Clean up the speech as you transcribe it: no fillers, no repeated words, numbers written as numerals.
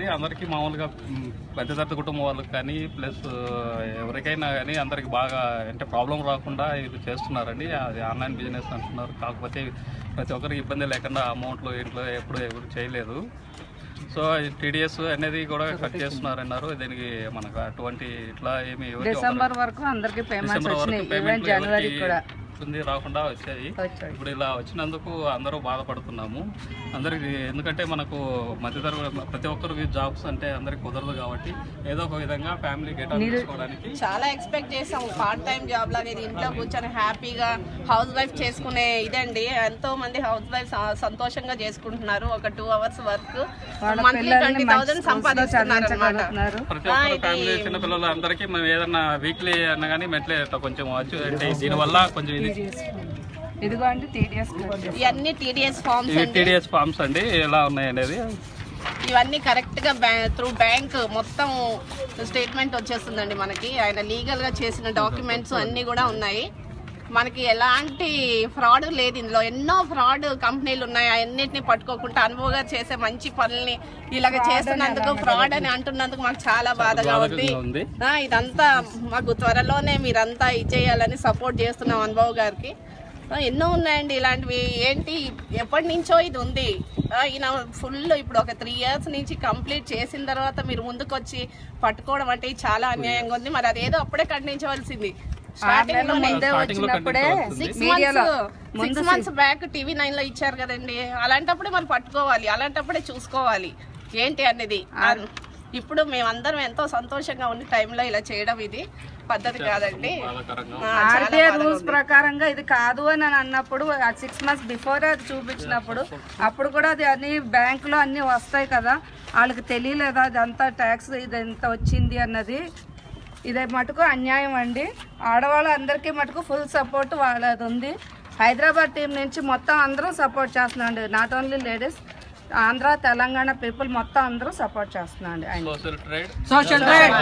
అనేది అందరికీ మామూలుగా మధ్యతరగతి కుటుంబం వాళ్ళకి కానీ ప్లస్ ఎవరికైనా కానీ అందరికి బాగా అంటే ప్రాబ్లం రాకుండా ఇది చేస్తున్నారండి. అది ఆన్లైన్ బిజినెస్ అంటున్నారు. కాకపోతే ప్రతి ఒక్కరికి ఇబ్బంది లేకుండా అమౌంట్లు ఇంట్లో ఎప్పుడు ఎవరు చేయలేదు. సో టీడీఎస్ అనేది కూడా కట్ చేస్తున్నారన్నారు. దీనికి మనకు అటువంటి ఇట్లా ఏమి డిసెంబర్ వరకు అందరికి పేమెంట్ జనవరి కూడా రాకుండా వచ్చాయి. ఇప్పుడు ఇలా వచ్చినందుకు అందరూ బాధపడుతున్నాము అందరికి. ఎందుకంటే మనకు మధ్యతరగతి ప్రతి ఒక్కరికి జాబ్స్ అంటే అందరికి కుదరదు కాబట్టి ఏదో ఒక విధంగా ఫ్యామిలీ గెట్ అప్ చేసుకోవడానికి చాలా ఎక్స్పెక్ట్ చేసాం. పార్ట్ టైం జాబ్ లాగా ఇది ఇంట్లో కూర్చొని హ్యాపీగా హౌస్ వైఫ్ చేసుకునే ఇదండి. ఎంతో మంది హౌస్ వైఫ్ సంతోషంగా చేసుకుంటున్నారు. ఒక 2 hours వర్క్ మంత్లీ 20,000 సంపాదిస్తున్నారు అన్నమాట. ప్రతి ఒక్కరు ఫ్యామిలీ చిన్నపిల్లలు అందరికీ మేము ఏదన్నా వీక్లీ అన్న కానీ మెట్లే కొంచెం వచ్చు. అంటే దీనివల్ల కొంచెం ఇదిగోండి ఇవన్నీ టీడీఎస్ ఫార్మ్స్ అండి ఎలా ఉన్నాయి అనేది. ఇవన్నీ కరెక్ట్ గా త్రూ బ్యాంక్ మొత్తం స్టేట్మెంట్ వచ్చేస్తుందండి మనకి. ఆయన లీగల్ గా చేసిన డాక్యుమెంట్స్ అన్ని కూడా ఉన్నాయి. మనకి ఎలాంటి ఫ్రాడ్ లేదు ఇందులో. ఎన్నో ఫ్రాడ్ కంపెనీలు ఉన్నాయి. అన్నిటిని పట్టుకోకుండా అనుభవంగా చేసే మంచి పనుల్ని ఇలాగ చేస్తున్నందుకు ఫ్రాడ్ అని అంటున్నందుకు మాకు చాలా బాధగా ఉంది. ఇదంతా మాకు త్వరలోనే మీరంతా ఇచ్చేయాలని సపోర్ట్ చేస్తున్నాం అనుభవ్ గారికి. ఎన్నో ఉన్నాయండి ఇలాంటివి. ఏంటి ఎప్పటి నుంచో ఇది ఉంది. ఈయన ఫుల్ ఇప్పుడు ఒక 3 years నుంచి కంప్లీట్ చేసిన తర్వాత మీరు ముందుకు వచ్చి పట్టుకోవడం అంటే చాలా అన్యాయంగా ఉంది. మరి అదేదో అప్పుడే ఖండించవలసింది. స్టార్టింగ్ లోనే 6 months బ్యాక్ TV9 లో ఇచ్చారు కదండి. అలాంటప్పుడే మరి పట్టుకోవాలి, అలాంటప్పుడే చూసుకోవాలి ఏంటి అనేది. ఇప్పుడు మేమందరం ఎంతో సంతోషంగా ఉన్న టైంలో ఇలా చేయడం ఇది పద్ధతి కాదండి. ఆర్బీఐ రూల్స్ ప్రకారంగా ఇది కాదు అని అన్నప్పుడు 6 months బిఫోర్ అది చూపించినప్పుడు అప్పుడు కూడా అది అన్ని బ్యాంకులో అన్ని వస్తాయి కదా, వాళ్ళకి తెలియలేదా అదంతా ట్యాక్స్ ఇది ఎంత వచ్చింది అన్నది. ఇదే మటుకు అన్యాయం అండి. ఆడవాళ్ళందరికీ మటుకు ఫుల్ సపోర్ట్ వాళ్ళది ఉంది. హైదరాబాద్ టీం నుంచి మొత్తం అందరూ సపోర్ట్ చేస్తున్నాండి. Not only ladies, Andhra Telangana people మొత్తం అందరూ సపోర్ట్ చేస్తున్నాండి. Social trade